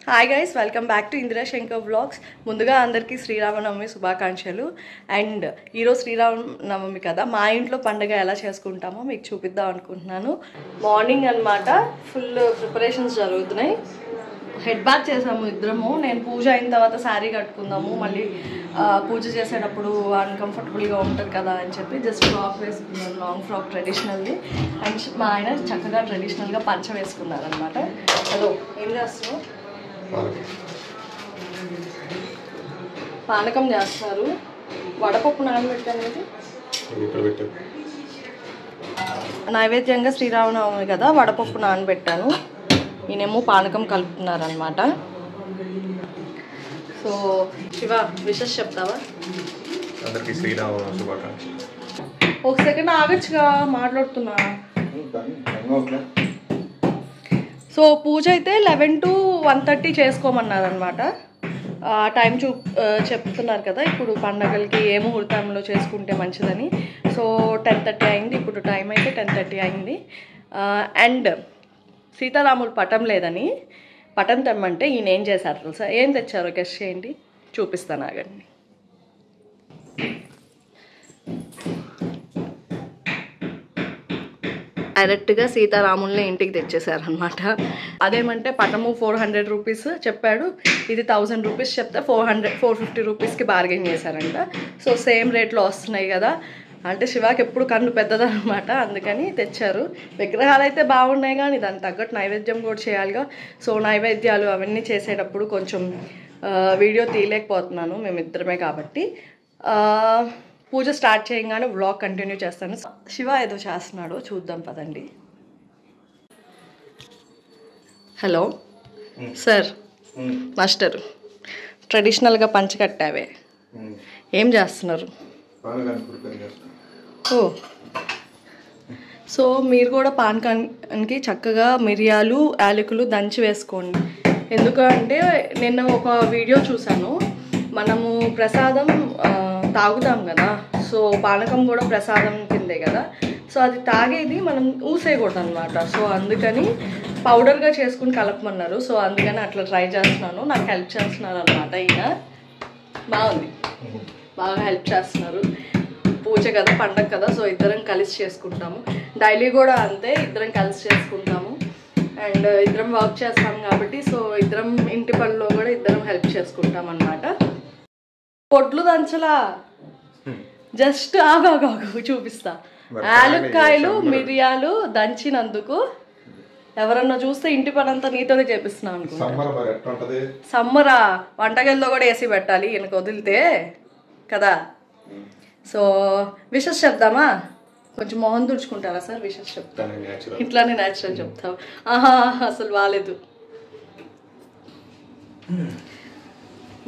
Hi guys, welcome back to Indira Shankar vlogs. ముందుగా అందరికీ శ్రీరామనవమి శుభాకాంక్షలు. అండ్ ఈరోజు శ్రీరామనవమి కదా, మా ఇంట్లో పండుగ ఎలా చేసుకుంటామో మీకు చూపిద్దాం అనుకుంటున్నాను. మార్నింగ్ అనమాట, ఫుల్ ప్రిపరేషన్స్ జరుగుతున్నాయి. హెడ్ బాత్ చేసాము ఇద్దరము. నేను పూజ అయిన తర్వాత శారీ కట్టుకుందాము, మళ్ళీ పూజ చేసేటప్పుడు అన్కంఫర్టబుల్గా ఉంటుంది కదా అని చెప్పి జస్ట్ ఫ్రాక్ వేసుకున్నాను, లాంగ్ ఫ్రాక్ ట్రెడిషనల్ది. అండ్ మా ఆయన చక్కగా ట్రెడిషనల్గా పంచ వేసుకున్నారనమాట. హలో, ఏం చేస్తున్నావు? పానకం చేస్తున్నారు. వడపప్పు నానబెట్టాను. నైవేద్యంగా శ్రీరామనవమి కదా, వడపప్పు నానబెట్టాను. ఈయనేమో పానకం కలుపుతున్నారనమాట. సో శివ, విషెస్ చెప్తావా? అందరికీ శ్రీరామనవమి శుభాకాంక్షలు. ఒక సెకండ్ ఆగచ్చుగా, మాట్లాడుతున్నా. సో పూజ అయితే 11 to 1:30 చేసుకోమన్నారనమాట. టైం చెప్తున్నారు కదా, ఇప్పుడు పండగలకి ఏ ముహూర్తంలో చేసుకుంటే మంచిదని. సో 10:30 అయింది, ఇప్పుడు టైం అయితే 10:30 అయింది. అండ్ సీతారాములు పటం లేదని పటం తెమ్మంటే ఈయన ఏం చేశారు తెలుసా? ఏం తెచ్చారో గెస్ చేయండి, చూపిస్తాను ఆగండి. డైరెక్ట్గా సీతారాముల్ని ఇంటికి తెచ్చేసారనమాట. అదేమంటే పటము 400 రూపీస్ చెప్పాడు, ఇది 1000 రూపీస్ చెప్తే 450 రూపీస్కి బార్గెన్ చేశారంట. సో సేమ్ రేట్లో వస్తున్నాయి కదా, అంటే శివాకి ఎప్పుడు కన్ను పెద్దదనమాట, అందుకని తెచ్చారు. విగ్రహాలు అయితే బాగున్నాయి కానీ దానికి తగ్గట్టు నైవేద్యం కూడా చేయాలిగా. సో నైవేద్యాలు అవన్నీ చేసేటప్పుడు కొంచెం వీడియో తీయలేకపోతున్నాను, మేమిద్దరమే కాబట్టి. పూజ స్టార్ట్ చేయగానే వ్లాగ్ కంటిన్యూ చేస్తాను. శివ ఏదో చేస్తున్నాడో చూద్దాం పదండి. హలో సార్, మాస్టర్ ట్రెడిషనల్గా పంచ కట్టావే, ఏం చేస్తున్నారు? ఓ, సో మీరు కూడా పానకానికి చక్కగా మిరియాలు యాలకులు దంచి వేసుకోండి. ఎందుకంటే నిన్న ఒక వీడియో చూసాను, మనము ప్రసాదం తాగుతాం కదా, సో పానకం కూడా ప్రసాదం కిందే కదా, సో అది తాగేది మనం ఊసేయకూడదు అనమాట. సో అందుకని పౌడర్గా చేసుకుని కలపమన్నారు. సో అందుకని అట్లా ట్రై చేస్తున్నాను. నాకు హెల్ప్ చేస్తున్నారు అనమాట ఈయన. బాగుంది, బాగా హెల్ప్ చేస్తున్నారు. పూజ కదా, పండగ కదా, సో ఇద్దరం కలిసి చేసుకుంటాము. డైలీ కూడా అంతే, ఇద్దరం కలిసి చేసుకుంటాము. అండ్ ఇద్దరం వర్క్ చేస్తాం కాబట్టి, సో ఇద్దరం ఇంటి పనిలో కూడా ఇద్దరం హెల్ప్ చేసుకుంటాం అనమాట. పొట్లు దంచలా, జస్ట్ ఆగాగు చూపిస్తా. యాలక్కాయలు మిరియాలు దంచినందుకు ఎవరన్నా చూస్తే ఇంటి పని అంతా నీతోనే చేపిస్తున్నాం అనుకుంటా. సమ్మరా, వంటగదిలో కూడా వేసి పెట్టాలి ఈయనకు వదిలితే కదా. సో విషెస్ చెప్దామా? కొంచెం మొహం తుడుచుకుంటారా సార్? విషెస్ చెప్తాను, ఇట్లానే న్యాచురల్ చెప్తావు. ఆహా, అసలు బాగాలేదు.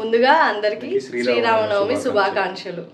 ముందుగా అందరికీ శ్రీరామనవమి శుభాకాంక్షలు.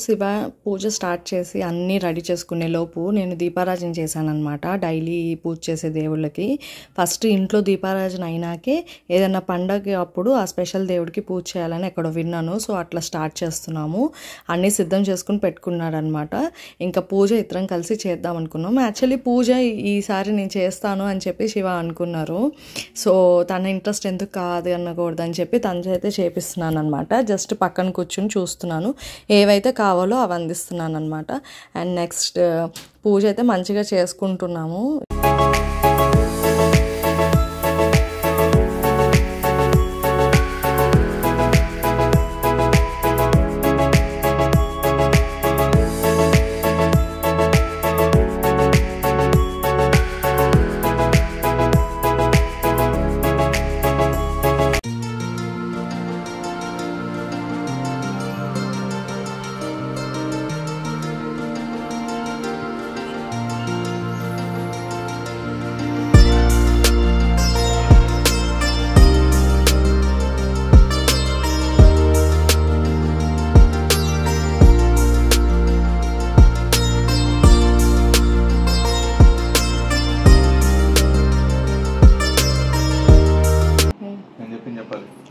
శివ పూజ స్టార్ట్ చేసి అన్నీ రెడీ చేసుకునే లోపు నేను దీపారాజన చేశానన్నమాట. డైలీ పూజ చేసే దేవుళ్ళకి ఫస్ట్ ఇంట్లో దీపారాజన అయినాకే ఏదైనా పండగ అప్పుడు ఆ స్పెషల్ దేవుడికి పూజ చేయాలని ఎక్కడో విన్నాను. సో అట్లా స్టార్ట్ చేస్తున్నాము. అన్నీ సిద్ధం చేసుకుని పెట్టుకున్నాడనమాట. ఇంకా పూజ ఇద్దరం కలిసి చేద్దాం అనుకున్నాం. యాక్చువల్లీ పూజ ఈసారి నేను చేస్తాను అని చెప్పి శివ అనుకున్నారు. సో తన ఇంట్రెస్ట్ ఎందుకు కాదు అనకూడదని చెప్పి తన చేతే చేపిస్తున్నాను అనమాట. జస్ట్ పక్కన కూర్చుని చూస్తున్నాను. ఏవైతే కావాలో అవి అందిస్తున్నాను అనమాట. అండ్ నెక్స్ట్ పూజ అయితే మంచిగా చేసుకుంటున్నాము.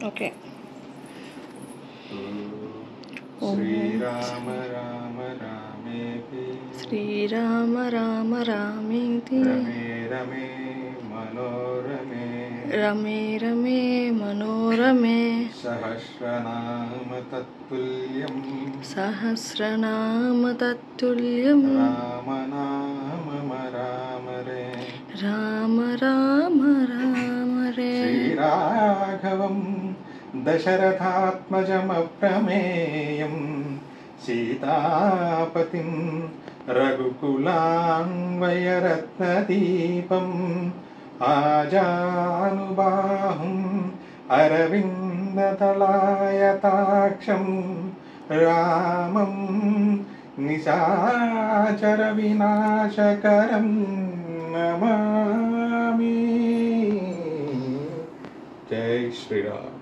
ఓకే. శ్రీరామ రామ రామేతి శ్రీరామ రామ రామేతి రమే రమే మనోరమే రమే రమే మనోరమే సహస్రనామ తత్తుల్యం సహస్రనామ తత్తుల్యం రామనామ రామరే రామ రామ రామ రే శ్రీరాఘవం దశరథాత్మజమప్రమేయం సీతాపతిం రఘుకులాన్వయరత్నదీపం ఆజానుబాహుం అరవిందదళాయతాక్షం రామం నిశాచర వినాశకరం నమామి. జై శ్రీరామ్.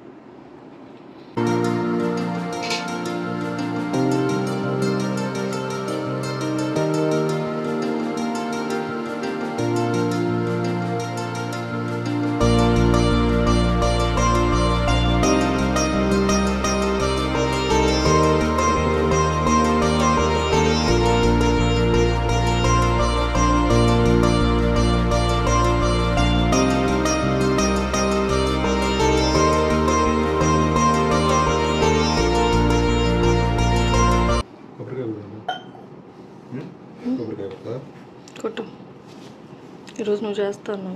కొట్టు. ఈరోజు నువ్వు చేస్తాను.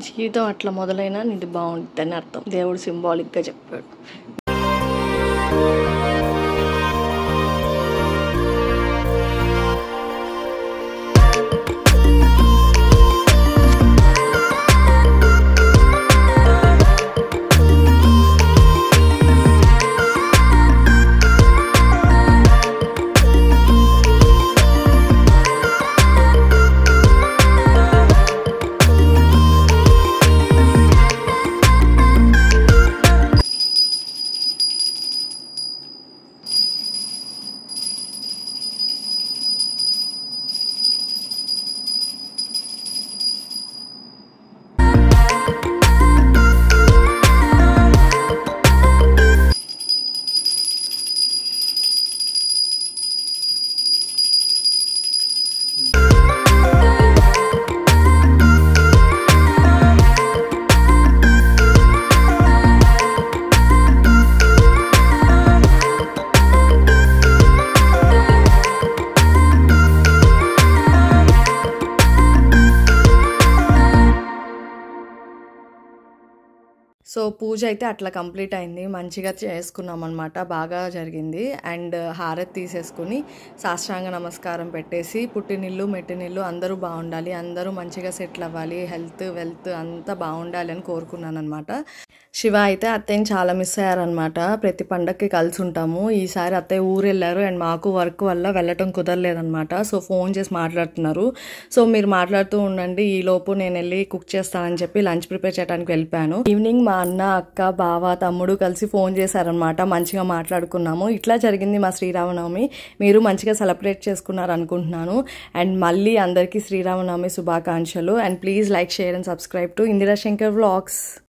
జీవితం అట్లా మొదలైనా నీది బాగుంటుందని అర్థం. దేవుడు సింబాలిక్గా చెప్పాడు. సో పూజ అయితే అట్లా కంప్లీట్ అయింది, మంచిగా చేసుకున్నాం అనమాట, బాగా జరిగింది. అండ్ హారతి తీసేసుకుని సాష్టాంగ నమస్కారం పెట్టేసి పుట్టినిల్లు మెట్టినిల్లు అందరూ బాగుండాలి, అందరూ మంచిగా సెటిల్ అవ్వాలి, హెల్త్ వెల్త్ అంతా బాగుండాలి అని కోరుకున్నాను అనమాట. శివ అయితే అత్తయ్యని చాలా మిస్ అయ్యారనమాట. ప్రతి పండగకి కలిసి ఉంటాము, ఈసారి అత్తయ్య ఊరు వెళ్ళారు అండ్ మాకు వర్క్ వల్ల వెళ్ళటం కుదరలేదనమాట. సో ఫోన్ చేసి మాట్లాడుతున్నారు. సో మీరు మాట్లాడుతూ ఉండండి, ఈలోపు నేను వెళ్ళి కుక్ చేస్తానని చెప్పి లంచ్ ప్రిపేర్ చేయడానికి వెళ్ళిపోయాను. ఈవినింగ్ మా అన్న అక్క బావ తమ్ముడు కలిసి ఫోన్ చేశారనమాట, మంచిగా మాట్లాడుకున్నాము. ఇట్లా జరిగింది మా శ్రీరామనవమి. మీరు మంచిగా సెలబ్రేట్ చేసుకున్నారు అనుకుంటున్నాను. అండ్ మళ్ళీ అందరికీ శ్రీరామనవమి శుభాకాంక్షలు. And please like share and subscribe to Indira Shankar vlogs.